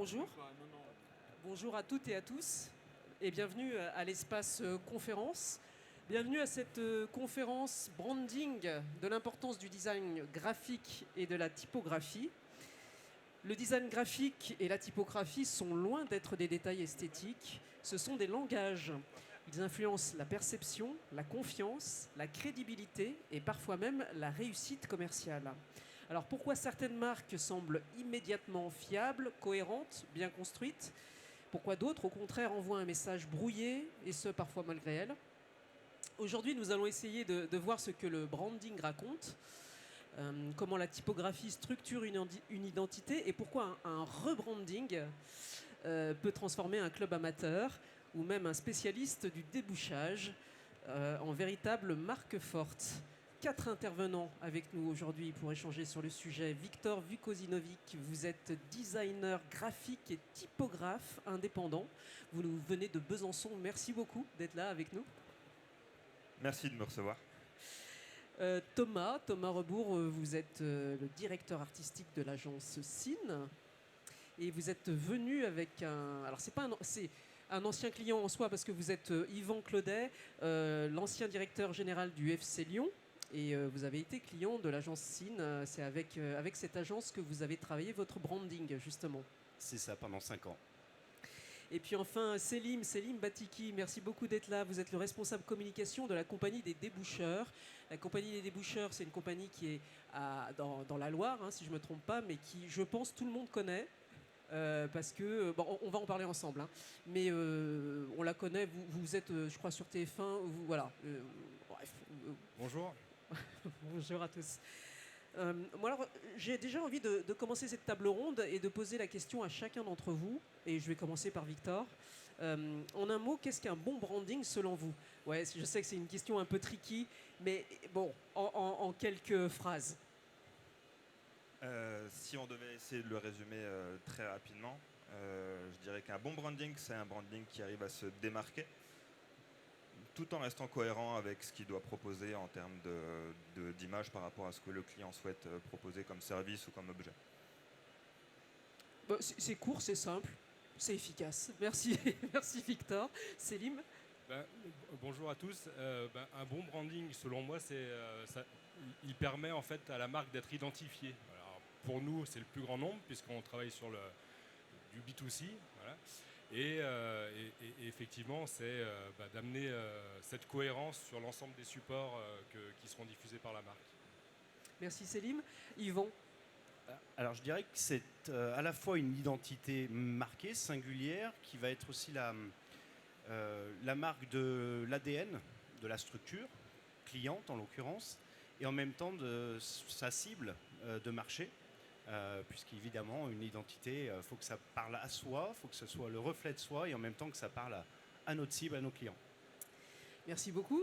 Bonjour. Bonjour à toutes et à tous et bienvenue à l'espace conférence. Bienvenue à cette conférence branding de l'importance du design graphique et de la typographie. Le design graphique et la typographie sont loin d'être des détails esthétiques, ce sont des langages. Ils influencent la perception, la confiance, la crédibilité et parfois même la réussite commerciale. Alors pourquoi certaines marques semblent immédiatement fiables, cohérentes, bien construites? Pourquoi d'autres, au contraire, envoient un message brouillé, et ce, parfois malgré elles? Aujourd'hui, nous allons essayer de voir ce que le branding raconte, comment la typographie structure une identité et pourquoi un rebranding peut transformer un club amateur ou même un spécialiste du débouchage en véritable marque forte. 4 intervenants avec nous aujourd'hui pour échanger sur le sujet. Victor Vukozinovic, vous êtes designer graphique et typographe indépendant. Vous nous venez de Besançon. Merci beaucoup d'être là avec nous. Merci de me recevoir. Thomas Rebourg, vous êtes le directeur artistique de l'agence Cine. Et vous êtes venu avec un... Alors c'est un ancien client en soi parce que vous êtes Yvan Claudet, l'ancien directeur général du FC Lyon. Et vous avez été client de l'agence Cine. C'est avec cette agence que vous avez travaillé votre branding, justement. C'est ça, pendant 5 ans. Et puis enfin, Selim Batiki, merci beaucoup d'être là. Vous êtes le responsable communication de la compagnie des déboucheurs. La compagnie des déboucheurs, c'est une compagnie qui est dans la Loire, hein, si je ne me trompe pas, mais qui, je pense, tout le monde connaît. Parce que, bon, on va en parler ensemble, hein, mais on la connaît, vous êtes, je crois, sur TF1, voilà. Bref. Bonjour. Bonjour à tous. Moi, alors, j'ai déjà envie de commencer cette table ronde et de poser la question à chacun d'entre vous, et je vais commencer par Victor. En un mot, qu'est-ce qu'un bon branding selon vous? Ouais, je sais que c'est une question un peu tricky, mais bon, en quelques phrases. Si on devait essayer de le résumer très rapidement, je dirais qu'un bon branding, c'est un branding qui arrive à se démarquer, tout en restant cohérent avec ce qu'il doit proposer en termes d'image par rapport à ce que le client souhaite proposer comme service ou comme objet. Bon, c'est court, c'est simple, c'est efficace. Merci, merci Victor. Selim? Bonjour à tous. Un bon branding, selon moi, il permet en fait à la marque d'être identifiée. Alors, pour nous, c'est le plus grand nombre puisqu'on travaille sur du B2C. Voilà. Et effectivement, c'est d'amener cette cohérence sur l'ensemble des supports qui seront diffusés par la marque. Merci Selim. Yvan? Alors je dirais que c'est à la fois une identité marquée, singulière, qui va être aussi la marque de l'ADN de la structure, cliente en l'occurrence, et en même temps de sa cible de marché, puisqu'évidemment une identité, il faut que ça parle à soi, il faut que ce soit le reflet de soi, et en même temps que ça parle à notre cible, à nos clients. Merci beaucoup.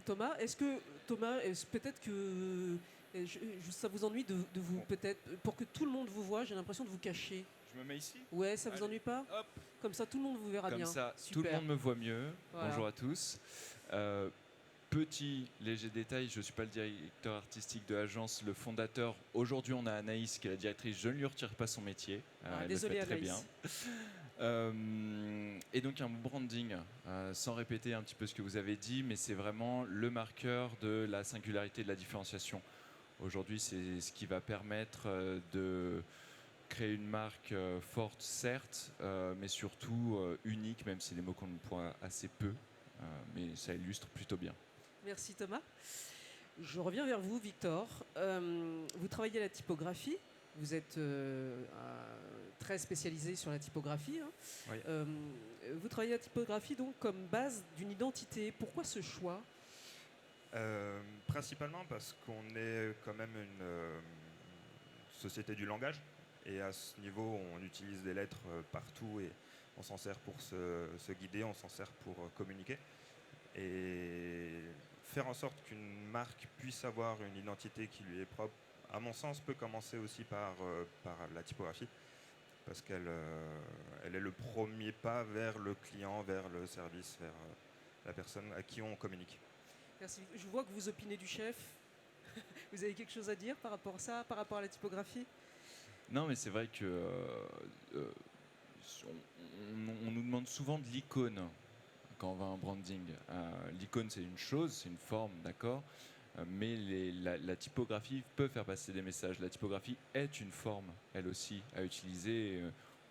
Thomas, peut-être que ça vous ennuie de vous, peut-être, pour que tout le monde vous voit, j'ai l'impression de vous cacher. Je me mets ici? Ouais, ça vous ennuie pas? Hop. Comme ça, tout le monde vous verra Comme bien. ça, Super. tout le monde me voit mieux. Voilà. Bonjour à tous. Petit léger détail, je ne suis pas le directeur artistique de l'agence, le fondateur. Aujourd'hui, on a Anaïs qui est la directrice. Je ne lui retire pas son métier. Elle désolé, le fait très Anaïs. bien. Et donc un branding, sans répéter un petit peu ce que vous avez dit, mais c'est vraiment le marqueur de la singularité, de la différenciation. Aujourd'hui, c'est ce qui va permettre de créer une marque forte, certes, mais surtout unique, même si les mots qu'on emploie assez peu, mais ça illustre plutôt bien. Merci Thomas. Je reviens vers vous, Victor. Vous travaillez à la typographie. Vous êtes très spécialisé sur la typographie. Hein. Oui. Vous travaillez à la typographie donc comme base d'une identité. Pourquoi ce choix? Principalement parce qu'on est quand même une société du langage. Et à ce niveau, on utilise des lettres partout et on s'en sert pour se guider, on s'en sert pour communiquer. Et faire en sorte qu'une marque puisse avoir une identité qui lui est propre, à mon sens, peut commencer aussi par la typographie, parce qu'elle est le premier pas vers le client, vers le service, vers la personne à qui on communique. Merci. Je vois que vous opinez du chef. Vous avez quelque chose à dire par rapport à ça, par rapport à la typographie? Non, mais c'est vrai que euh, on nous demande souvent de l'icône quand on va à un branding. L'icône, c'est une chose, c'est une forme, d'accord, mais la typographie peut faire passer des messages. La typographie est une forme, elle aussi, à utiliser.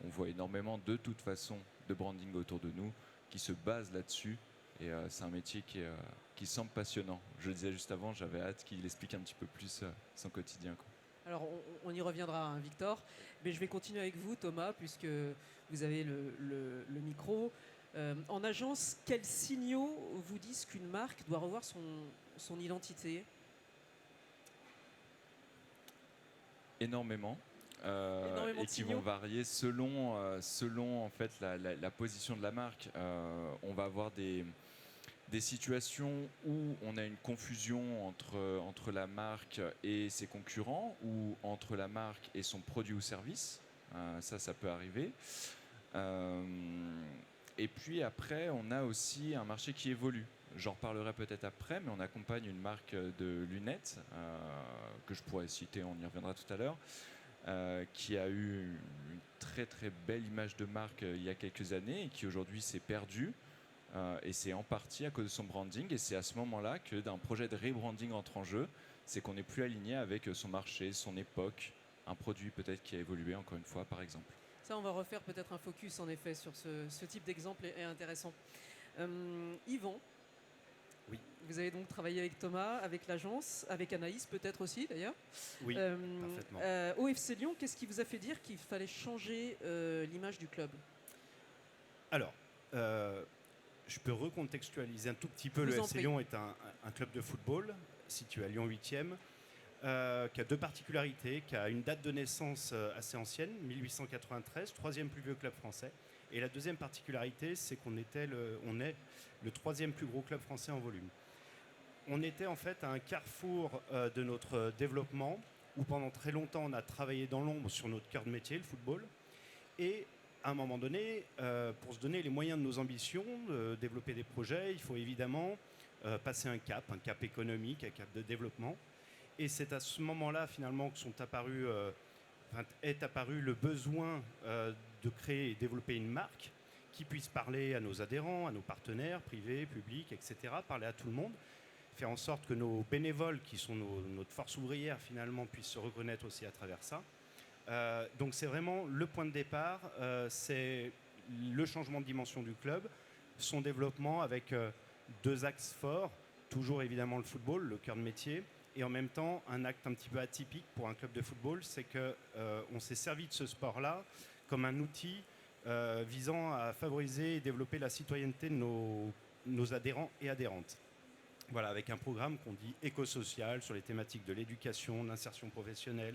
On voit énormément, de toute façon, de branding autour de nous qui se base là-dessus. Et c'est un métier qui semble passionnant. Je le disais juste avant, j'avais hâte qu'il explique un petit peu plus son quotidien, quoi. Alors, on y reviendra, hein, Victor. Mais je vais continuer avec vous, Thomas, puisque vous avez le micro. En agence, quels signaux vous disent qu'une marque doit revoir son identité? Énormément. Énormément Et de qui signaux. vont varier selon en fait la position de la marque. On va avoir des situations où on a une confusion entre la marque et ses concurrents ou entre la marque et son produit ou service. Ça peut arriver. Et puis après, on a aussi un marché qui évolue. J'en reparlerai peut-être après, mais on accompagne une marque de lunettes que je pourrais citer, on y reviendra tout à l'heure, qui a eu une très très belle image de marque il y a quelques années et qui aujourd'hui s'est perdue. Et c'est en partie à cause de son branding. Et c'est à ce moment-là que d'un projet de rebranding entre en jeu, c'est qu'on n'est plus aligné avec son marché, son époque, un produit peut-être qui a évolué encore une fois, par exemple. Ça, on va refaire peut-être un focus, en effet, sur ce type d'exemple est intéressant. Yvan, Oui. vous avez donc travaillé avec Thomas, avec l'agence, avec Anaïs peut-être aussi, d'ailleurs. Oui, parfaitement. Au FC Lyon, qu'est-ce qui vous a fait dire qu'il fallait changer l'image du club? Alors, je peux recontextualiser un tout petit peu. Je Le vous en FC prie. Lyon est un club de football situé à Lyon 8e, qui a deux particularités, qui a une date de naissance assez ancienne, 1893, troisième plus vieux club français. Et la deuxième particularité, c'est qu'on est le troisième plus gros club français en volume. On était en fait à un carrefour de notre développement, où pendant très longtemps on a travaillé dans l'ombre sur notre cœur de métier, le football. Et à un moment donné, pour se donner les moyens de nos ambitions, de développer des projets, il faut évidemment passer un cap économique, un cap de développement. Et c'est à ce moment-là, finalement, que est apparu le besoin de créer et développer une marque qui puisse parler à nos adhérents, à nos partenaires privés, publics, etc., parler à tout le monde, faire en sorte que nos bénévoles, qui sont notre force ouvrière, finalement, puissent se reconnaître aussi à travers ça. Donc c'est vraiment le point de départ, c'est le changement de dimension du club, son développement avec deux axes forts, toujours évidemment le football, le cœur de métier, et en même temps un acte un petit peu atypique pour un club de football, c'est qu'on s'est servi de ce sport-là comme un outil visant à favoriser et développer la citoyenneté de nos adhérents et adhérentes. Voilà, avec un programme qu'on dit éco-social sur les thématiques de l'éducation, l'insertion professionnelle,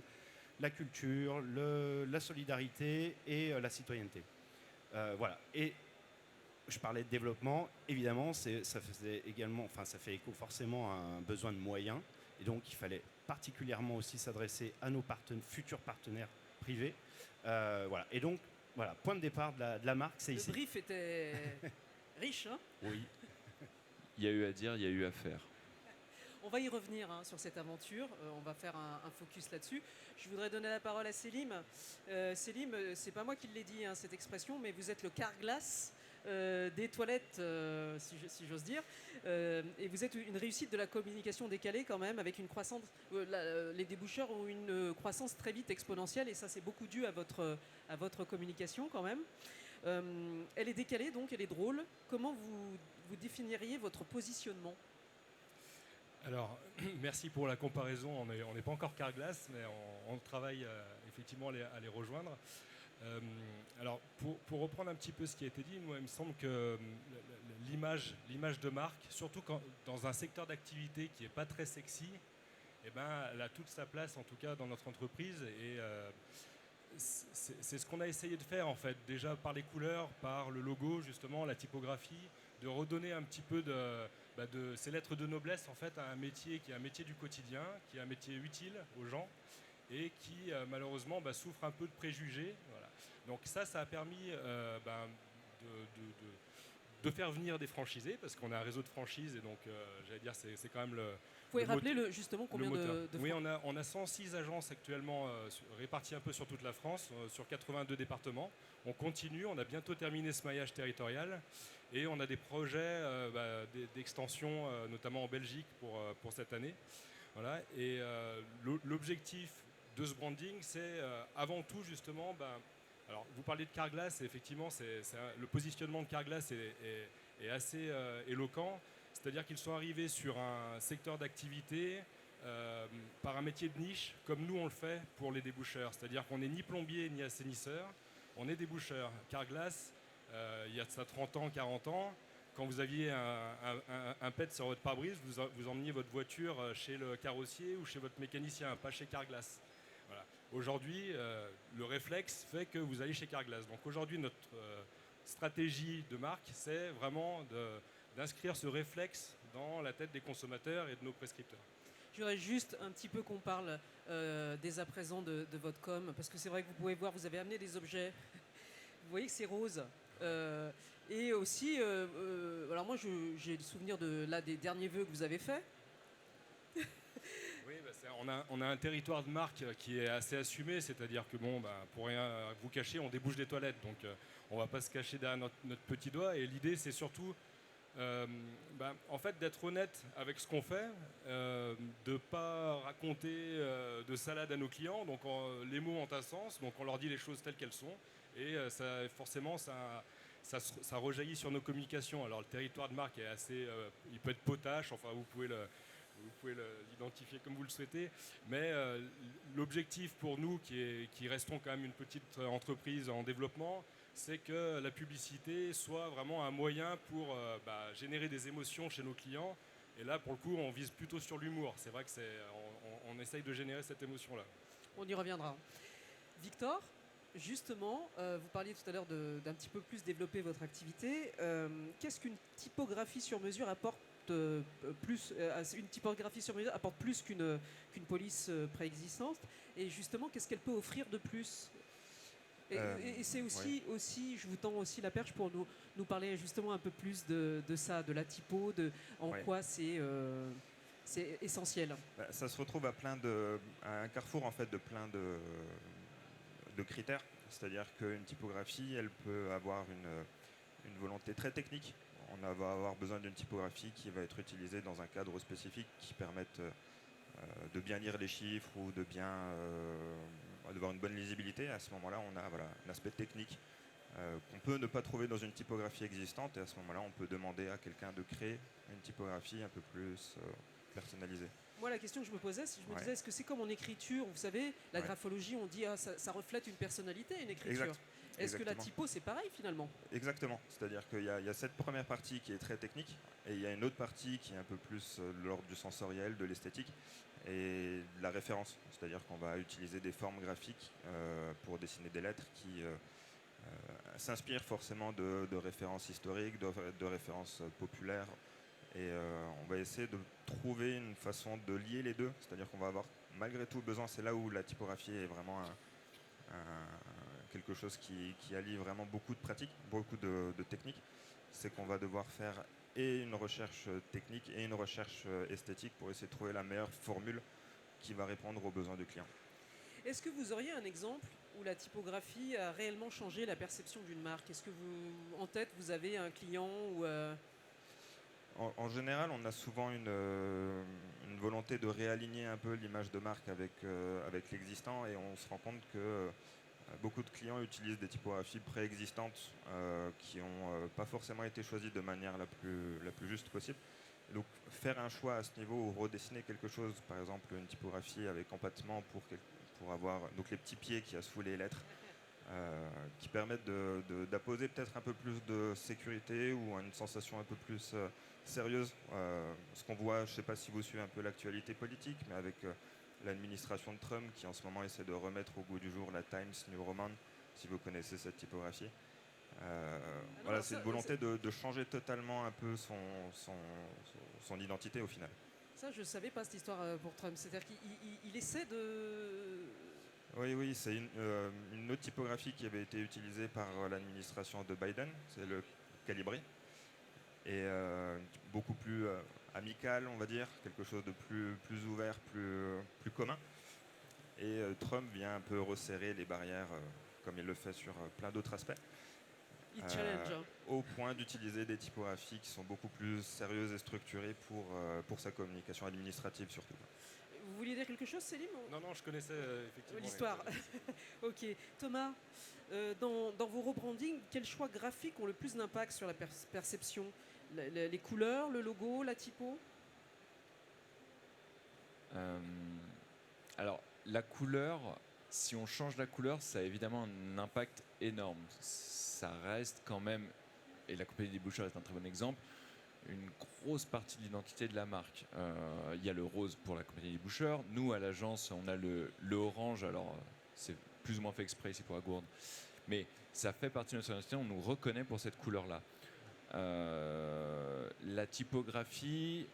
la culture, la solidarité et la citoyenneté. Voilà. Et je parlais de développement, évidemment, ça fait écho forcément à un besoin de moyens. Et donc, il fallait particulièrement aussi s'adresser à nos futurs partenaires privés. Voilà. Et donc, voilà, point de départ de la marque, c'est ici. Le brief était riche, hein? Oui. Il y a eu à dire, il y a eu à faire. On va y revenir sur cette aventure. On va faire un focus là-dessus. Je voudrais donner la parole à Selim. Selim, c'est pas moi qui l'ai dit, cette expression, mais vous êtes le Carglass des toilettes, si j'ose dire. Et vous êtes une réussite de la communication décalée quand même, avec une croissance. Les déboucheurs ont une croissance très vite exponentielle, et ça c'est beaucoup dû à votre communication quand même. Elle est décalée, donc elle est drôle. Comment vous définiriez votre positionnement? Alors, merci pour la comparaison. On n'est pas encore Carglass, mais on travaille effectivement à les rejoindre. Alors, pour reprendre un petit peu ce qui a été dit, moi, il me semble que l'image de marque, surtout dans un secteur d'activité qui n'est pas très sexy, eh ben, elle a toute sa place, en tout cas, dans notre entreprise. Et c'est ce qu'on a essayé de faire, en fait, déjà par les couleurs, par le logo, justement, la typographie, de redonner un petit peu de ces lettres de noblesse, en fait, à un métier qui est un métier du quotidien, qui est un métier utile aux gens et qui, malheureusement, souffre un peu de préjugés. Voilà. Donc ça a permis de faire venir des franchisés, parce qu'on a un réseau de franchises, et donc j'allais dire c'est quand même le... Vous pouvez rappeler justement combien de Oui, on a 106 agences actuellement réparties un peu sur toute la France, sur 82 départements. On continue, on a bientôt terminé ce maillage territorial, et on a des projets d'extension, notamment en Belgique pour cette année. Voilà. Et l'objectif de ce branding, c'est avant tout justement... alors, vous parlez de Carglass, et effectivement, le positionnement de Carglass est assez éloquent. C'est-à-dire qu'ils sont arrivés sur un secteur d'activité par un métier de niche, comme nous on le fait pour les déboucheurs. C'est-à-dire qu'on n'est ni plombier ni assainisseur, on est déboucheur. Carglass, il y a de ça 30 ans, 40 ans, quand vous aviez un pet sur votre pare-brise, vous emmeniez votre voiture chez le carrossier ou chez votre mécanicien, pas chez Carglass. Voilà. Aujourd'hui, le réflexe fait que vous allez chez Carglass. Donc aujourd'hui, notre stratégie de marque, c'est vraiment d'inscrire ce réflexe dans la tête des consommateurs et de nos prescripteurs. Je voudrais juste un petit peu qu'on parle dès à présent de votre com, parce que c'est vrai que vous pouvez voir, vous avez amené des objets. Vous voyez que c'est rose. Et aussi, alors moi j'ai le souvenir des derniers vœux que vous avez faits. Oui, on a un territoire de marque qui est assez assumé, c'est-à-dire que pour rien vous cacher, on débouche des toilettes, donc on ne va pas se cacher derrière notre petit doigt. Et l'idée, c'est surtout en fait d'être honnête avec ce qu'on fait, de ne pas raconter de salade à nos clients. Donc les mots ont un sens, donc on leur dit les choses telles qu'elles sont, et forcément ça rejaillit sur nos communications. Alors le territoire de marque est assez, il peut être potache, enfin vous pouvez l'identifier comme vous le souhaitez, mais l'objectif pour nous, qui restons quand même une petite entreprise en développement, c'est que la publicité soit vraiment un moyen pour générer des émotions chez nos clients. Et là, pour le coup, on vise plutôt sur l'humour. C'est vrai que on essaye de générer cette émotion-là. On y reviendra. Victor, justement, vous parliez tout à l'heure d'un petit peu plus développer votre activité. Qu'est-ce qu'une typographie sur mesure apporte plus, une typographie sur mesure apporte plus qu'une police préexistante, et justement qu'est-ce qu'elle peut offrir de plus, et c'est aussi, oui. aussi, je vous tends aussi la perche pour nous parler justement un peu plus de ça, de la typo, en quoi c'est essentiel. Ça se retrouve à un carrefour en fait de plein de critères, c'est-à-dire qu'une typographie, elle peut avoir une volonté très technique. On va avoir besoin d'une typographie qui va être utilisée dans un cadre spécifique qui permette de bien lire les chiffres ou d'avoir une bonne lisibilité. À ce moment-là, on a un aspect technique qu'on peut ne pas trouver dans une typographie existante, et à ce moment-là, on peut demander à quelqu'un de créer une typographie un peu plus personnalisée. Moi, la question que je me posais, je me disais, est-ce que c'est comme en écriture? Vous savez, la graphologie, on dit ça reflète une personnalité, une écriture. Exact. Est-ce que la typo, c'est pareil finalement? Exactement. C'est-à-dire qu'il y a cette première partie qui est très technique, et il y a une autre partie qui est un peu plus de l'ordre du sensoriel, de l'esthétique et de la référence. C'est-à-dire qu'on va utiliser des formes graphiques pour dessiner des lettres qui s'inspirent forcément de références historiques, de références populaires. Et on va essayer de trouver une façon de lier les deux. C'est-à-dire qu'on va avoir malgré tout besoin, c'est là où la typographie est vraiment quelque chose qui allie vraiment beaucoup de pratiques, beaucoup de techniques. C'est qu'on va devoir faire et une recherche technique et une recherche esthétique pour essayer de trouver la meilleure formule qui va répondre aux besoins du client. Est-ce que vous auriez un exemple où la typographie a réellement changé la perception d'une marque? Est-ce que en tête, vous avez un client ou En général, on a souvent une volonté de réaligner un peu l'image de marque avec l'existant, et on se rend compte que beaucoup de clients utilisent des typographies préexistantes qui n'ont pas forcément été choisies de manière la plus juste possible. Et donc faire un choix à ce niveau ou redessiner quelque chose, par exemple une typographie avec empattement pour avoir donc les petits pieds qui a sous les lettres, qui permettent d'apposer peut-être un peu plus de sécurité ou une sensation un peu plus sérieuse. Ce qu'on voit, je ne sais pas si vous suivez un peu l'actualité politique, mais avec l'administration de Trump qui en ce moment essaie de remettre au goût du jour la Times New Roman, si vous connaissez cette typographie. C'est une volonté de changer totalement un peu son identité au final. Ça, je ne savais pas cette histoire pour Trump. C'est-à-dire qu'il essaie de... Oui, c'est une autre typographie qui avait été utilisée par l'administration de Biden, c'est le Calibri. et beaucoup plus amical, on va dire, quelque chose de plus ouvert, plus commun. Et Trump vient un peu resserrer les barrières, comme il le fait sur plein d'autres aspects. Il challenge. Au point d'utiliser des typographies qui sont beaucoup plus sérieuses et structurées pour sa communication administrative surtout. Vous vouliez dire quelque chose, Célim? Non, je connaissais effectivement L'histoire. Ok. Thomas, dans vos rebrandings, quels choix graphiques ont le plus d'impact sur la perception? Les couleurs, le logo, la typo? Alors, la couleur, si on change la couleur, ça a évidemment un impact énorme. Ça reste quand même, et la compagnie des bouchers est un très bon exemple, une grosse partie de l'identité de la marque. Il y a le rose pour la compagnie des bouchers. Nous, à l'agence, on a le orange. Alors, c'est plus ou moins fait exprès ici pour Agourde. Mais ça fait partie de notre identité. On nous reconnaît pour cette couleur-là. La typographie,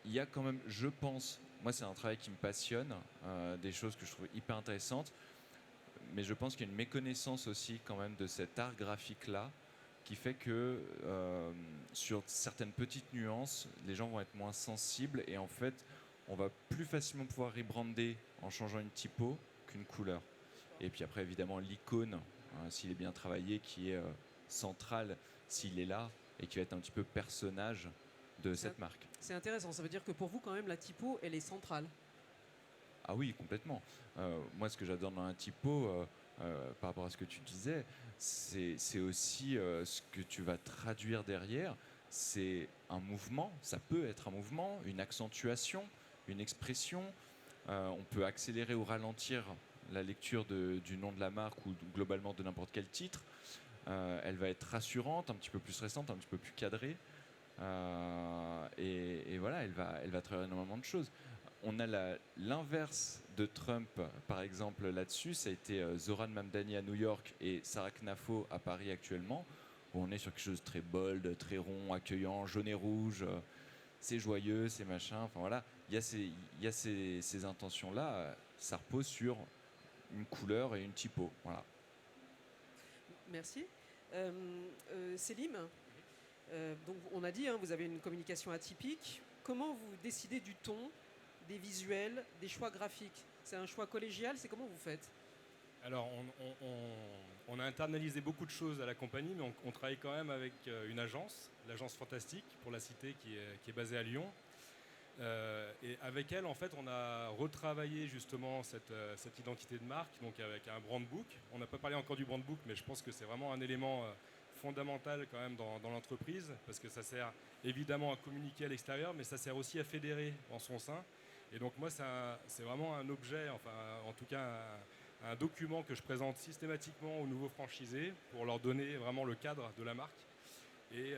il y a quand même, je pense, moi c'est un travail qui me passionne, des choses que je trouve hyper intéressantes, mais je pense qu'il y a une méconnaissance aussi quand même de cet art graphique-là, qui fait que sur certaines petites nuances, les gens vont être moins sensibles, et en fait, on va plus facilement pouvoir rebrander en changeant une typo qu'une couleur. Et puis après, évidemment, l'icône, s'il est bien travaillé, qui est central, s'il est là, et qui va être un petit peu personnage de cette marque. C'est intéressant, ça veut dire que pour vous, quand même, la typo, elle est centrale. Ah oui, complètement. Moi, ce que j'adore dans la typo, par rapport à ce que tu disais, c'est aussi ce que tu vas traduire derrière. C'est un mouvement, ça peut être un mouvement, une accentuation, une expression. On peut accélérer ou ralentir la lecture du nom de la marque ou globalement de n'importe quel titre. Elle va être rassurante, un petit peu plus récente, un petit peu plus cadrée. Et voilà, elle va traduire énormément de choses. On a l'inverse de Trump, par exemple, là-dessus. Ça a été Zoran Mamdani à New York et Sarah Knafo à Paris actuellement, où on est sur quelque chose de très bold, très rond, accueillant, jaune et rouge. C'est joyeux, c'est machin. Enfin voilà, il y a ces intentions-là. Ça repose sur une couleur et une typo. Voilà. Merci. Célim, donc on a dit, vous avez une communication atypique. Comment vous décidez du ton, des visuels, des choix graphiques? C'est un choix collégial, c'est comment vous faites? Alors, on a internalisé beaucoup de choses à la compagnie, mais on travaille quand même avec une agence, l'agence Fantastique, pour la citer, qui est basée à Lyon. Et avec elle, en fait, on a retravaillé justement cette identité de marque, donc avec un brand book. On n'a pas parlé encore du brand book, mais je pense que c'est vraiment un élément fondamental quand même dans l'entreprise, parce que ça sert évidemment à communiquer à l'extérieur, mais ça sert aussi à fédérer en son sein. Et donc moi, c'est vraiment un objet, enfin en tout cas un document que je présente systématiquement aux nouveaux franchisés pour leur donner vraiment le cadre de la marque. Et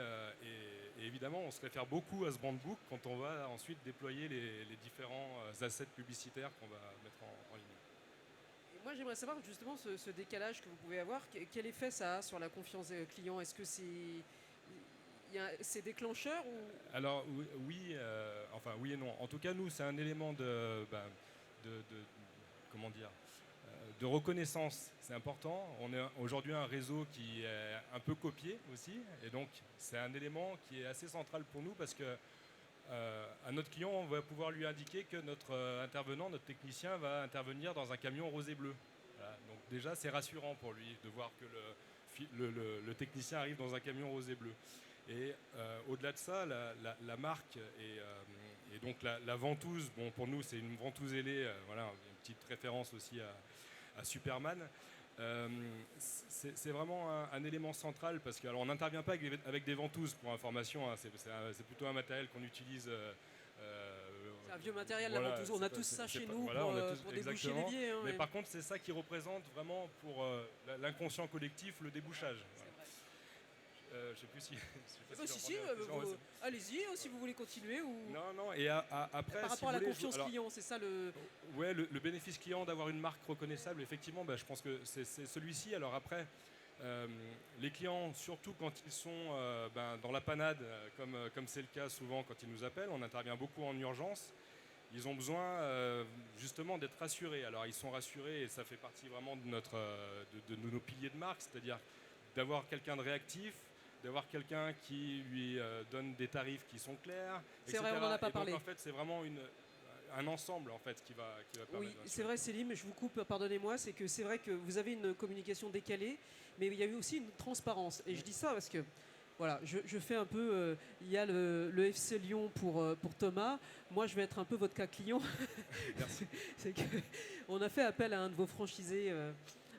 évidemment, on se réfère beaucoup à ce brand book quand on va ensuite déployer les différents assets publicitaires qu'on va mettre en ligne. Et moi, j'aimerais savoir justement ce décalage que vous pouvez avoir. Quel effet ça a sur la confiance des clients? Est-ce que c'est déclencheur ou... Alors oui, enfin oui et non. En tout cas, nous, c'est un élément comment dire, de reconnaissance, c'est important. On est aujourd'hui un réseau qui est un peu copié aussi, et donc c'est un élément qui est assez central pour nous parce que à notre client, on va pouvoir lui indiquer que notre intervenant, notre technicien va intervenir dans un camion rose et bleu. Voilà. Donc déjà, c'est rassurant pour lui de voir que le technicien arrive dans un camion rose et bleu. Et au-delà de ça, la marque et donc la ventouse, bon, pour nous c'est une ventouse ailée, voilà, une petite référence aussi à Superman. C'est vraiment un élément central parce qu'on n'intervient pas avec des ventouses pour information, hein, c'est plutôt un matériel qu'on utilise. C'est un vieux matériel, voilà, la ventouse. On a tous ça chez nous voilà, pour déboucher l'évier. Mais par contre, c'est ça qui représente vraiment pour l'inconscient collectif le débouchage. Je ne sais plus si... allez-y, si vous voulez continuer. Ou... Non, et après... Par rapport à la confiance client, c'est ça le... Ouais, le bénéfice client d'avoir une marque reconnaissable, effectivement, je pense que c'est celui-ci. Alors après, les clients, surtout quand ils sont dans la panade, comme c'est le cas souvent quand ils nous appellent, on intervient beaucoup en urgence, ils ont besoin justement d'être rassurés. Alors ils sont rassurés et ça fait partie vraiment de nos piliers de marque, c'est-à-dire d'avoir quelqu'un de réactif, d'avoir quelqu'un qui lui donne des tarifs qui sont clairs. C'est vrai, on n'en a pas parlé. Donc, en fait, c'est vraiment un ensemble en fait qui va permettre. Oui, c'est vrai, Célim, je vous coupe, pardonnez-moi, c'est vrai que vous avez une communication décalée, mais il y a eu aussi une transparence. Et je dis ça parce que, voilà, je fais un peu, il y a le FC Lyon pour Thomas, moi je vais être un peu votre cas client. C'est que on a fait appel à un de vos franchisés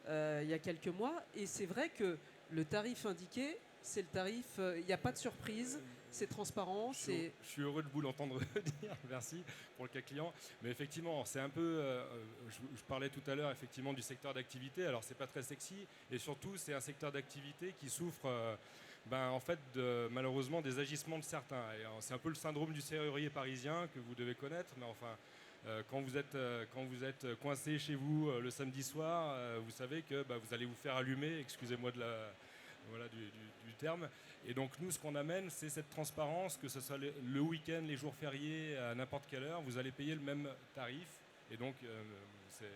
il y a quelques mois, et c'est vrai que le tarif indiqué, c'est le tarif, il n'y a pas de surprise. C'est transparent. Je suis heureux de vous l'entendre dire, merci pour le cas client. Mais effectivement, c'est un peu, je parlais tout à l'heure effectivement du secteur d'activité. Alors c'est pas très sexy et surtout c'est un secteur d'activité qui souffre en fait malheureusement des agissements de certains. Et c'est un peu le syndrome du serrurier parisien que vous devez connaître. Mais enfin, quand vous êtes coincé chez vous le samedi soir, vous savez que vous allez vous faire allumer. Excusez-moi du terme. Et donc nous, ce qu'on amène, c'est cette transparence, que ce soit le week-end, les jours fériés, à n'importe quelle heure, vous allez payer le même tarif. Et donc, il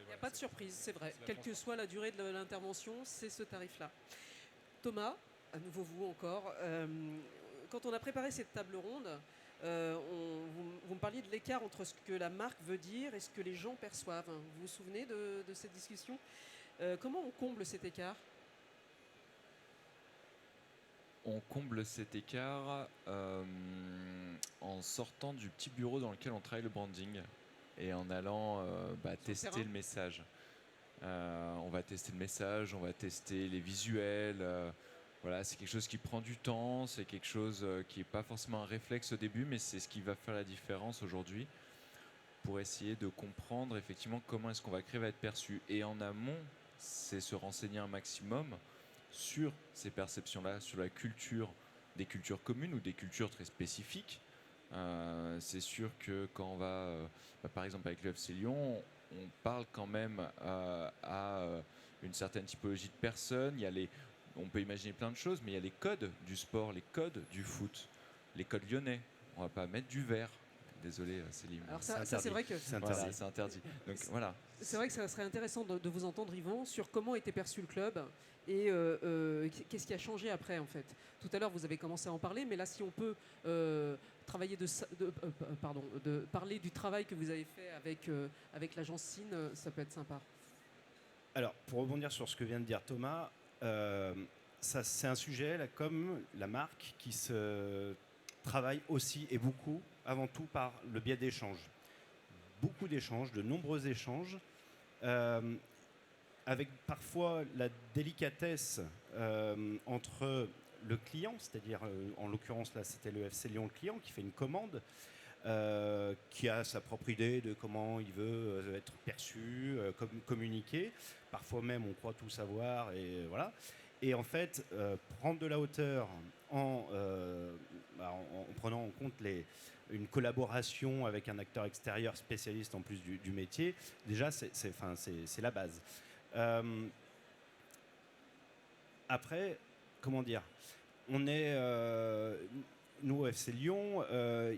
n'y a pas de surprise, c'est vrai. Quelle que soit la durée de l'intervention, c'est ce tarif-là. Thomas, à nouveau vous encore, quand on a préparé cette table ronde, vous me parliez de l'écart entre ce que la marque veut dire et ce que les gens perçoivent. Vous vous souvenez de cette discussion ? Comment on comble cet écart ? On comble cet écart en sortant du petit bureau dans lequel on travaille le branding et en allant tester le message. On va tester le message, on va tester les visuels. Voilà, c'est quelque chose qui prend du temps, c'est quelque chose qui n'est pas forcément un réflexe au début, mais c'est ce qui va faire la différence aujourd'hui pour essayer de comprendre effectivement comment est-ce qu'on va créer va être perçu. Et en amont, c'est se renseigner un maximum sur ces perceptions-là, sur la culture, des cultures communes ou des cultures très spécifiques. C'est sûr que quand on va, par exemple avec le FC Lyon, on parle quand même à une certaine typologie de personnes. On peut imaginer plein de choses, mais il y a les codes du sport, les codes du foot, les codes lyonnais. On ne va pas mettre du vert. Désolé, Célim. Alors ça c'est vrai que c'est interdit. Donc voilà. C'est vrai que ça serait intéressant de vous entendre, Yvan, sur comment était perçu le club et qu'est-ce qui a changé après, en fait. Tout à l'heure, vous avez commencé à en parler, mais là, si on peut parler du travail que vous avez fait avec l'agence Cine, ça peut être sympa. Alors, pour rebondir sur ce que vient de dire Thomas, c'est un sujet, là, comme la marque, qui se travaille aussi et beaucoup, avant tout par le biais d'échanges. Beaucoup d'échanges, de nombreux échanges, avec parfois la délicatesse entre le client, c'est-à-dire en l'occurrence là c'était le FC Lyon, le client qui fait une commande, qui a sa propre idée de comment il veut être perçu, communiquer. Parfois même on croit tout savoir et voilà. Et en fait, prendre de la hauteur en prenant en compte une collaboration avec un acteur extérieur spécialiste en plus du métier, déjà c'est la base. Après, comment dire, on est nous au FC Lyon,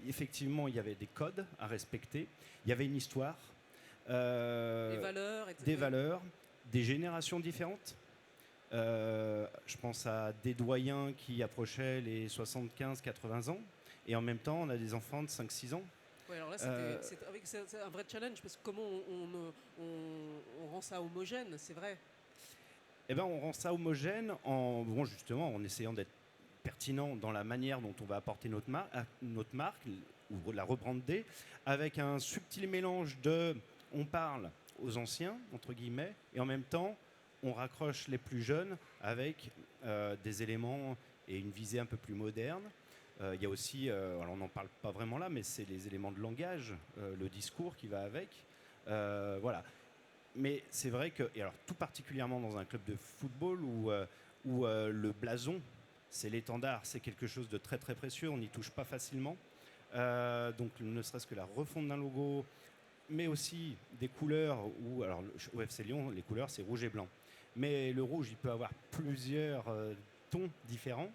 effectivement il y avait des codes à respecter, il y avait une histoire, des valeurs, etc. Des valeurs, des générations différentes. Je pense à des doyens qui approchaient les 75-80 ans et en même temps on a des enfants de 5-6 ans. Ouais, alors là c'est un vrai challenge parce que comment on rend ça homogène, c'est vrai. Eh ben, on rend ça homogène justement en essayant d'être pertinent dans la manière dont on va apporter notre marque ou la rebrander avec un subtil mélange on parle aux anciens entre guillemets et en même temps on raccroche les plus jeunes avec des éléments et une visée un peu plus moderne. Il y a aussi, alors on n'en parle pas vraiment là, mais c'est les éléments de langage, le discours qui va avec. Voilà. Mais c'est vrai que, et alors tout particulièrement dans un club de football où le blason, c'est l'étendard, c'est quelque chose de très très précieux, on n'y touche pas facilement. Donc ne serait-ce que la refonte d'un logo, mais aussi des couleurs, alors au FC Lyon, les couleurs c'est rouge et blanc. Mais le rouge, il peut avoir plusieurs tons différents.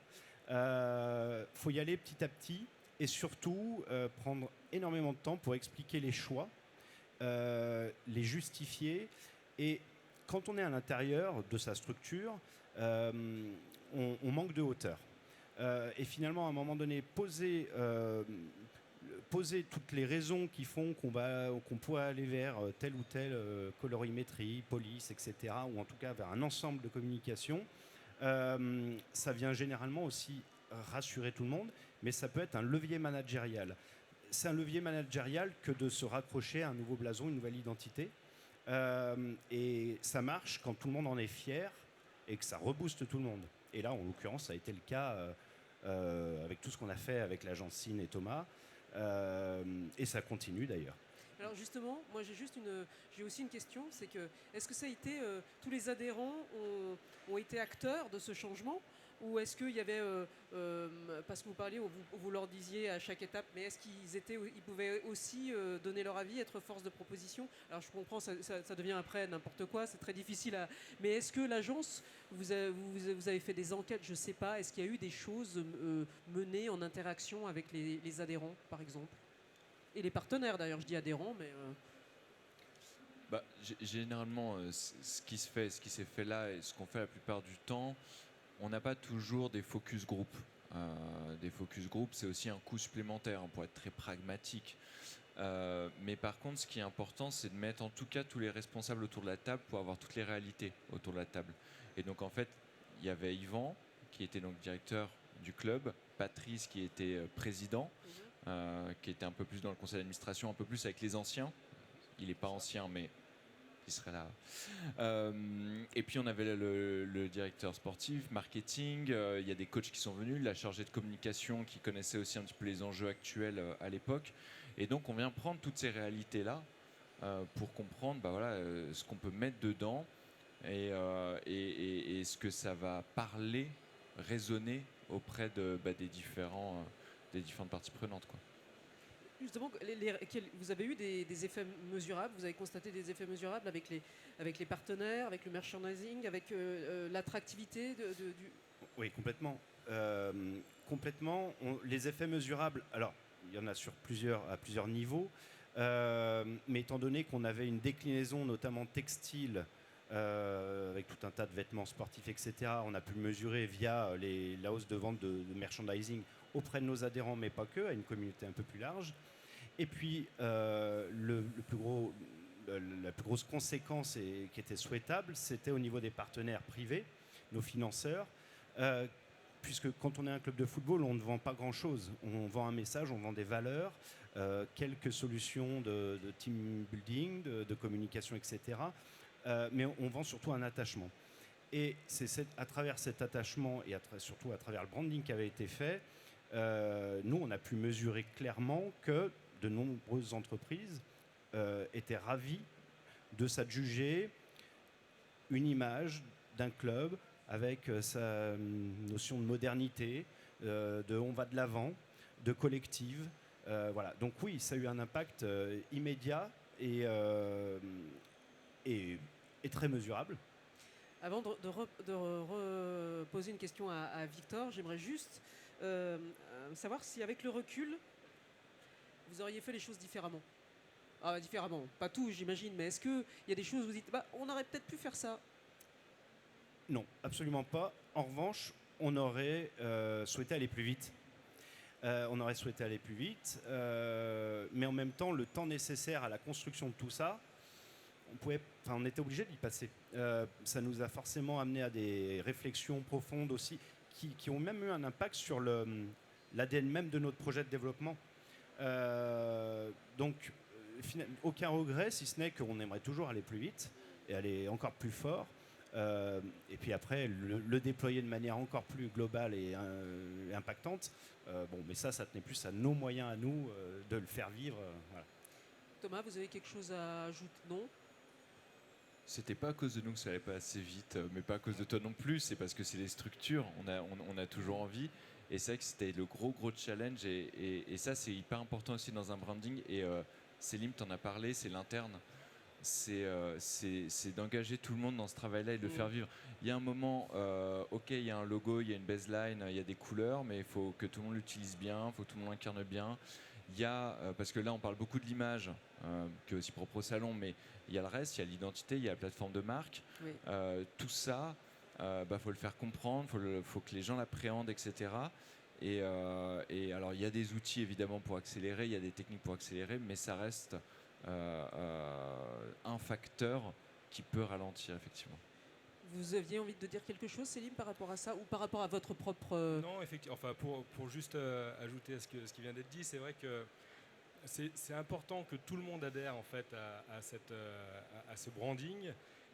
Faut y aller petit à petit et surtout prendre énormément de temps pour expliquer les choix, les justifier. Et quand on est à l'intérieur de sa structure, on manque de hauteur. et finalement, à un moment donné, poser toutes les raisons qui font qu'on pourrait aller vers telle ou telle colorimétrie, police, etc., ou en tout cas vers un ensemble de communication, ça vient généralement aussi rassurer tout le monde, mais ça peut être un levier managérial. C'est un levier managérial que de se raccrocher à un nouveau blason, une nouvelle identité. Et ça marche quand tout le monde en est fier et que ça rebooste tout le monde. Et là, en l'occurrence, ça a été le cas avec tout ce qu'on a fait avec l'agence Cine et Thomas. Et ça continue d'ailleurs. Alors justement, moi j'ai aussi une question, c'est que est-ce que ça a été tous les adhérents ont été acteurs de ce changement, ou est-ce qu'il y avait parce que vous parliez, vous leur disiez à chaque étape, mais est-ce ils pouvaient aussi donner leur avis, être force de proposition? Alors je comprends, ça devient après n'importe quoi, c'est très difficile à. Mais est-ce que l'agence, vous avez fait des enquêtes, je sais pas, est-ce qu'il y a eu des choses menées en interaction avec les adhérents, par exemple? Et les partenaires d'ailleurs, je dis adhérents, mais... Généralement, ce qui s'est fait là et ce qu'on fait la plupart du temps, on n'a pas toujours des focus group. Des focus group, c'est aussi un coût supplémentaire, pour être très pragmatique. Mais par contre, ce qui est important, c'est de mettre en tout cas tous les responsables autour de la table pour avoir toutes les réalités autour de la table. Et donc en fait, il y avait Yvan, qui était donc directeur du club, Patrice, qui était président, qui était un peu plus dans le conseil d'administration, un peu plus avec les anciens. Il n'est pas ancien, mais il serait là. Et puis on avait le directeur sportif, marketing, il y a des coachs qui sont venus, la chargée de communication qui connaissait aussi un petit peu les enjeux actuels à l'époque. Et donc on vient prendre toutes ces réalités-là pour comprendre ce qu'on peut mettre dedans et ce que ça va parler, résonner auprès des différentes parties prenantes, quoi. Justement, vous avez eu des effets mesurables, vous avez constaté des effets mesurables avec les partenaires, avec le merchandising, avec l'attractivité du... Oui, complètement. Complètement. Les effets mesurables, alors, il y en a à plusieurs niveaux, mais étant donné qu'on avait une déclinaison notamment textile, avec tout un tas de vêtements sportifs, etc., on a pu mesurer via la hausse de vente de merchandising auprès de nos adhérents, mais pas que, à une communauté un peu plus large. Et puis, la plus grosse conséquence qui était souhaitable, c'était au niveau des partenaires privés, nos financeurs, puisque quand on est un club de football, on ne vend pas grand-chose. On vend un message, on vend des valeurs, quelques solutions de team building, de communication, etc. Mais on vend surtout un attachement. Et c'est à travers cet attachement et surtout à travers le branding qui avait été fait, nous, on a pu mesurer clairement que de nombreuses entreprises étaient ravies de s'adjuger une image d'un club avec sa notion de modernité, de on va de l'avant, de collective. Voilà. Donc oui, ça a eu un impact immédiat et très mesurable. Avant de reposer une question à Victor, j'aimerais juste savoir si, avec le recul, vous auriez fait les choses différemment. Différemment, pas tout, j'imagine, mais est-ce qu'il y a des choses où vous dites, on aurait peut-être pu faire ça? Non, absolument pas. En revanche, on aurait souhaité aller plus vite. On aurait souhaité aller plus vite, mais en même temps, le temps nécessaire à la construction de tout ça, on était obligé d'y passer. Ça nous a forcément amené à des réflexions profondes aussi, qui ont même eu un impact sur l'ADN même de notre projet de développement. Donc, aucun regret, si ce n'est qu'on aimerait toujours aller plus vite et aller encore plus fort. Et puis après, le déployer de manière encore plus globale et impactante. Mais ça tenait plus à nos moyens, à nous, de le faire vivre. Voilà. Thomas, vous avez quelque chose à ajouter? Non? C'était pas à cause de nous que ça allait pas assez vite, mais pas à cause de toi non plus. C'est parce que c'est les structures. On a toujours envie. Et c'est vrai que c'était le gros challenge. Et ça, c'est hyper important aussi dans un branding. Et Célim t'en a parlé, c'est l'interne. C'est d'engager tout le monde dans ce travail-là et de le faire vivre. Il y a un moment, ok, il y a un logo, il y a une baseline, il y a des couleurs, mais il faut que tout le monde l'utilise bien, il faut que tout le monde l'incarne bien. Il y a, parce que là on parle beaucoup de l'image, qui est aussi propre au salon, mais il y a le reste, il y a l'identité, il y a la plateforme de marque. Oui. Tout ça, faut le faire comprendre, faut que les gens l'appréhendent, etc. Et alors, il y a des outils évidemment pour accélérer, il y a des techniques pour accélérer, mais ça reste un facteur qui peut ralentir, effectivement. Vous aviez envie de dire quelque chose, Céline, par rapport à ça, ou par rapport à votre propre... Non, effectivement. Enfin, pour juste ajouter à ce qui vient d'être dit, c'est vrai que c'est important que tout le monde adhère en fait à ce branding.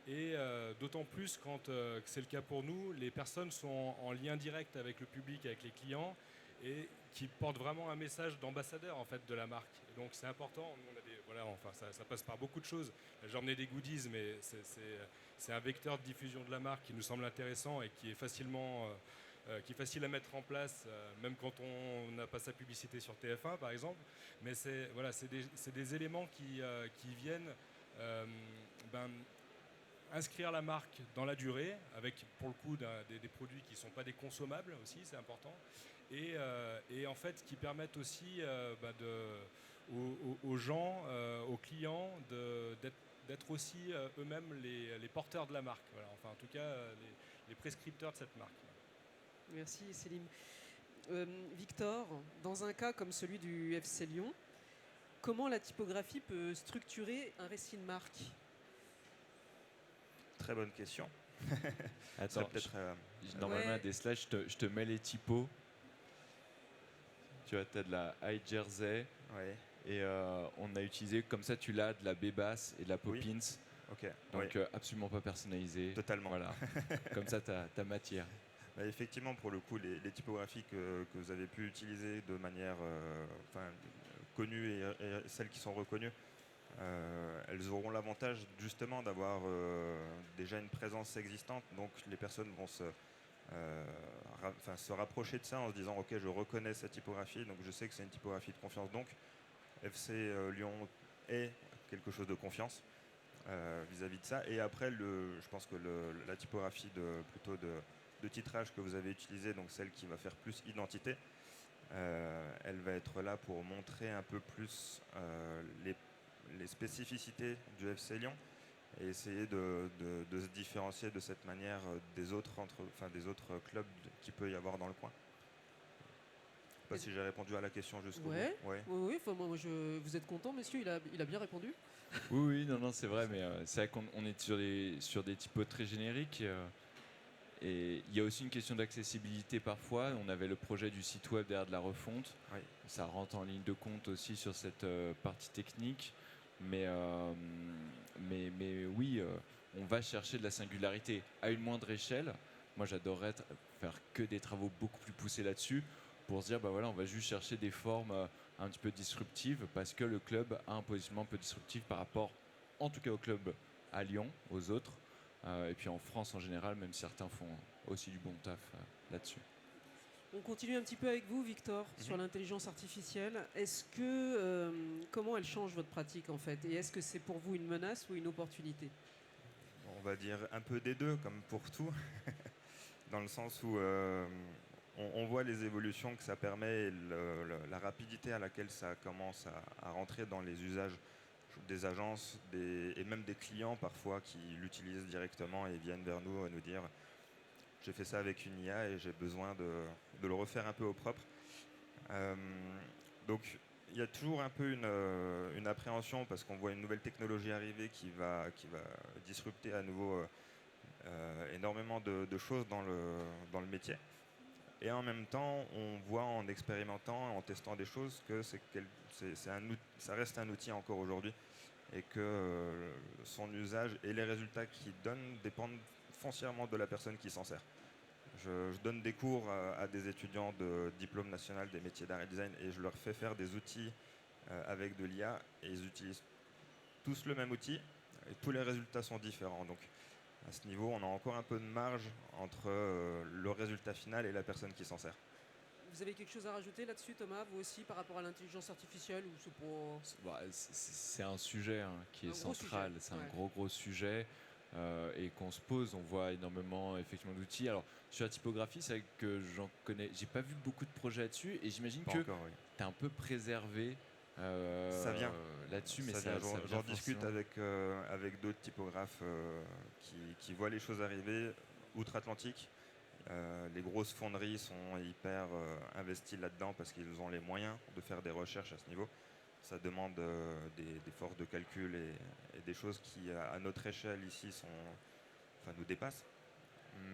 Et d'autant plus quand c'est le cas pour nous, les personnes sont en lien direct avec le public, avec les clients, et qui portent vraiment un message d'ambassadeur en fait de la marque. Et donc c'est important. Nous, on a voilà, enfin ça passe par beaucoup de choses. J'ai emmené des goodies, mais c'est un vecteur de diffusion de la marque qui nous semble intéressant et qui est qui est facile à mettre en place, même quand on n'a pas sa publicité sur TF1 par exemple. Mais c'est des éléments qui viennent inscrire la marque dans la durée, avec pour le coup des produits qui ne sont pas des consommables aussi, c'est important, et en fait qui permettent aussi aux gens, aux clients d'être aussi eux-mêmes les porteurs de la marque. Voilà. Enfin, en tout cas, les prescripteurs de cette marque. Merci Céline. Victor, dans un cas comme celui du FC Lyon, comment la typographie peut structurer un récit de marque ? Très bonne question. Attends, normalement, Ouais. des slides, je te mets les typos. Tu vois, tu as de la high jersey. Ouais. Et on a utilisé, comme ça, tu l'as, de la Bébas et de la Poppins. Ok. Donc, absolument pas personnalisé. Totalement. Voilà. Comme ça, tu as matière. Bah, effectivement, pour le coup, les typographies que vous avez pu utiliser de manière connue et celles qui sont reconnues, elles auront l'avantage justement d'avoir déjà une présence existante. Donc les personnes vont se rapprocher de ça en se disant ok, je reconnais cette typographie, donc je sais que c'est une typographie de confiance. Donc FC Lyon est quelque chose de confiance vis-à-vis de ça. Et après, je pense que la typographie de titrage que vous avez utilisée, donc celle qui va faire plus identité, elle va être là pour montrer un peu plus les spécificités du FC Lyon et essayer de se différencier de cette manière des autres clubs qu'il peut y avoir dans le coin. Je ne sais pas si j'ai répondu à la question jusqu'au bout. Ouais. Oui. Enfin, vous êtes content, monsieur, il a bien répondu. Oui, non, c'est vrai, mais c'est vrai qu'on est sur des typos très génériques. Et il y a aussi une question d'accessibilité parfois. On avait le projet du site web derrière de la refonte. Oui. Ça rentre en ligne de compte aussi sur cette partie technique. Mais oui, on va chercher de la singularité à une moindre échelle. Moi, j'adorerais faire que des travaux beaucoup plus poussés là-dessus pour se dire, on va juste chercher des formes un petit peu disruptives parce que le club a un positionnement un peu disruptif par rapport, en tout cas au club à Lyon, aux autres. Et puis en France en général, même certains font aussi du bon taf là-dessus. On continue un petit peu avec vous, Victor, sur l'intelligence artificielle. Comment elle change votre pratique en fait ? Et est-ce que c'est pour vous une menace ou une opportunité ? On va dire un peu des deux, comme pour tout, dans le sens où on voit les évolutions que ça permet et la rapidité à laquelle ça commence à rentrer dans les usages des agences et même des clients parfois qui l'utilisent directement et viennent vers nous nous dire j'ai fait ça avec une IA et j'ai besoin de le refaire un peu au propre. Donc il y a toujours un peu une appréhension parce qu'on voit une nouvelle technologie arriver qui va disrupter à nouveau énormément de choses dans le métier. Et en même temps, on voit en expérimentant, en testant des choses que ça reste un outil encore aujourd'hui et que son usage et les résultats qu'il donne dépendent foncièrement de la personne qui s'en sert. Je donne des cours à des étudiants de diplôme national des métiers d'art et design et je leur fais faire des outils avec de l'IA et ils utilisent tous le même outil et tous les résultats sont différents. Donc à ce niveau, on a encore un peu de marge entre le résultat final et la personne qui s'en sert. Vous avez quelque chose à rajouter là-dessus, Thomas, vous aussi, par rapport à l'intelligence artificielle ou c'est un sujet qui est central, c'est un gros sujet et qu'on se pose. On voit énormément effectivement d'outils. Alors sur la typographie, c'est vrai que j'en connais, j'ai pas vu beaucoup de projets là-dessus et j'imagine que tu es un peu préservé là-dessus, mais j'en discute avec d'autres typographes qui voient les choses arriver. outre-Atlantique. Les grosses fonderies sont hyper investies là-dedans parce qu'ils ont les moyens de faire des recherches à ce niveau. Ça demande des forces de calcul et des choses qui, à notre échelle ici, nous dépassent.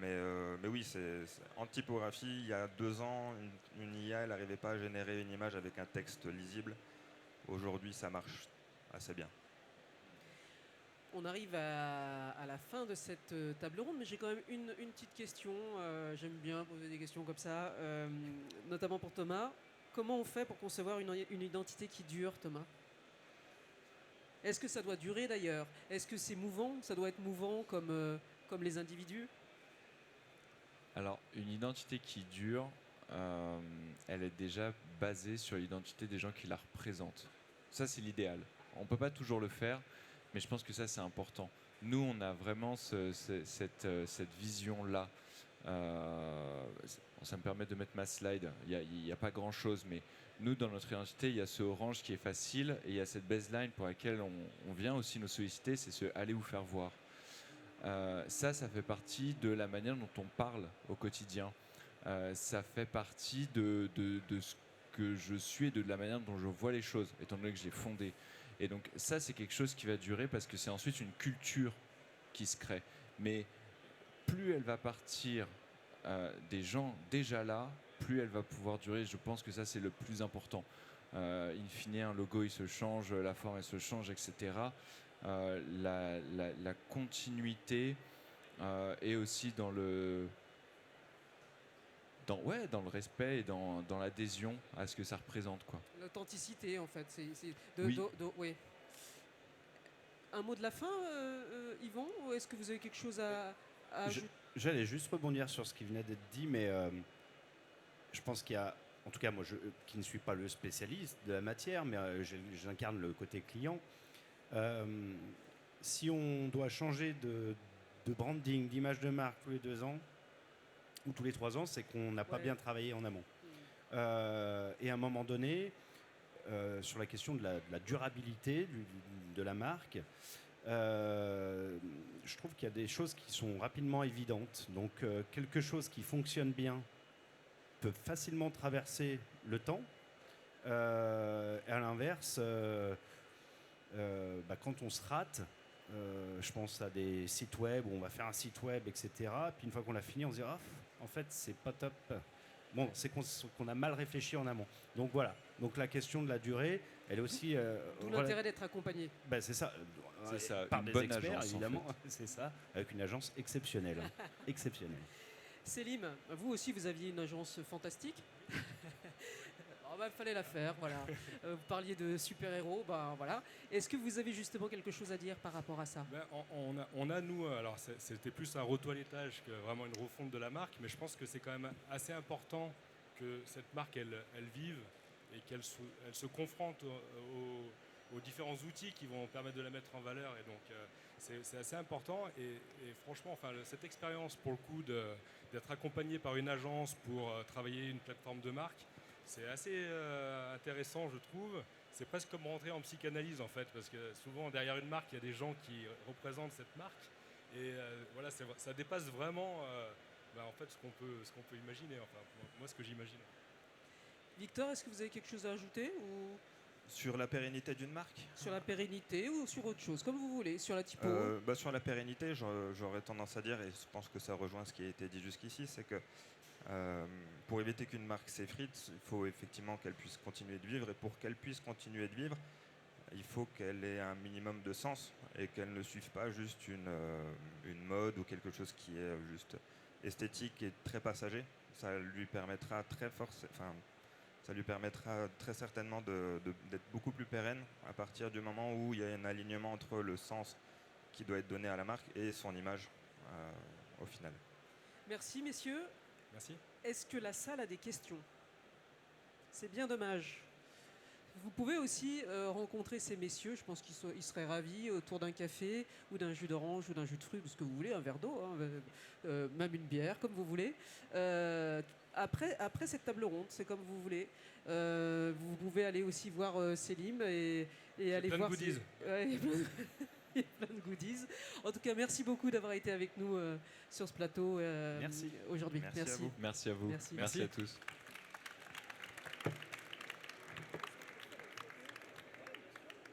Mais oui, en typographie, il y a 2 ans, une IA, elle n'arrivait pas à générer une image avec un texte lisible. Aujourd'hui, ça marche assez bien. On arrive à la fin de cette table ronde, mais j'ai quand même une petite question. J'aime bien poser des questions comme ça, notamment pour Thomas. Comment on fait pour concevoir une identité qui dure, Thomas? Est-ce que ça doit durer d'ailleurs? Est-ce que c'est mouvant? Ça doit être mouvant comme les individus? Alors, une identité qui dure, elle est déjà basée sur l'identité des gens qui la représentent. Ça, c'est l'idéal. On ne peut pas toujours le faire, mais je pense que ça, c'est important. Nous, on a vraiment cette vision-là. Ça me permet de mettre ma slide. Il n'y a pas grand-chose, mais nous, dans notre identité, il y a ce orange qui est facile et il y a cette baseline pour laquelle on vient aussi nous solliciter, c'est ce « aller vous faire voir ». Ça fait partie de la manière dont on parle au quotidien. Ça fait partie de ce que je suis et de la manière dont je vois les choses, étant donné que je l'ai fondé. Et donc ça, c'est quelque chose qui va durer parce que c'est ensuite une culture qui se crée. Mais plus elle va partir des gens déjà là, plus elle va pouvoir durer. Je pense que ça, c'est le plus important. In fine, un logo, il se change, la forme, elle se change, etc. La continuité est aussi dans le respect et dans l'adhésion à ce que ça représente, quoi. L'authenticité, en fait. Oui. Oui. Un mot de la fin, Yvon? Ou est-ce que vous avez quelque chose à ajouter? J'allais juste rebondir sur ce qui venait d'être dit, mais je pense qu'il y a, en tout cas moi qui ne suis pas le spécialiste de la matière, mais j'incarne le côté client. Si on doit changer de branding, d'image de marque tous les 2 ans ou tous les 3 ans, c'est qu'on n'a pas bien travaillé en amont. Et à un moment donné, sur la question de la durabilité de la marque, je trouve qu'il y a des choses qui sont rapidement évidentes. Donc quelque chose qui fonctionne bien peut facilement traverser le temps. Et à l'inverse, quand on se rate, je pense à des sites web où on va faire un site web, etc. Puis une fois qu'on l'a fini, on se dit en fait, c'est pas top. Bon, c'est qu'on a mal réfléchi en amont. Donc voilà. Donc la question de la durée, elle est aussi. D'où l'intérêt d'être accompagné. C'est ça. C'est ça. Par une des bonne experts, agence, évidemment. en fait. C'est ça. Avec une agence exceptionnelle. Exceptionnelle. Célim, vous aussi, vous aviez une agence fantastique. Fallait la faire, voilà. Vous parliez de super-héros, voilà. Est-ce que vous avez justement quelque chose à dire par rapport à ça? On a, nous, alors c'était plus un retoilettage que vraiment une refonte de la marque, mais je pense que c'est quand même assez important que cette marque, elle vive et qu'elle se confronte aux différents outils qui vont permettre de la mettre en valeur. Et donc, c'est assez important. Et franchement, cette expérience, pour le coup, d'être accompagné par une agence pour travailler une plateforme de marque, c'est assez intéressant, je trouve. C'est presque comme rentrer en psychanalyse, en fait, parce que souvent, derrière une marque, il y a des gens qui représentent cette marque. Et voilà, ça dépasse vraiment en fait, ce qu'on peut imaginer, enfin, moi, ce que j'imagine. Victor, est-ce que vous avez quelque chose à ajouter ou... Sur la pérennité d'une marque? Sur la pérennité ou sur autre chose, comme vous voulez, sur la typo? Sur la pérennité, j'aurais tendance à dire, et je pense que ça rejoint ce qui a été dit jusqu'ici, c'est que pour éviter qu'une marque s'effrite, il faut effectivement qu'elle puisse continuer de vivre. Et pour qu'elle puisse continuer de vivre, il faut qu'elle ait un minimum de sens et qu'elle ne suive pas juste une mode ou quelque chose qui est juste esthétique et très passager. Ça lui permettra très certainement d'être beaucoup plus pérenne à partir du moment où il y a un alignement entre le sens qui doit être donné à la marque et son image au final. Merci messieurs. Merci. Est-ce que la salle a des questions? C'est bien dommage. Vous pouvez aussi rencontrer ces messieurs, je pense qu'ils seraient ravis autour d'un café ou d'un jus d'orange ou d'un jus de fruits, ce que vous voulez, un verre d'eau, même une bière, comme vous voulez. Après cette table ronde, c'est comme vous voulez. Vous pouvez aller aussi voir Célim et aller voir... Goodies. Il et plein de goodies. En tout cas, merci beaucoup d'avoir été avec nous sur ce plateau Merci. aujourd'hui. Merci à vous. Merci à vous. Merci. Merci à tous.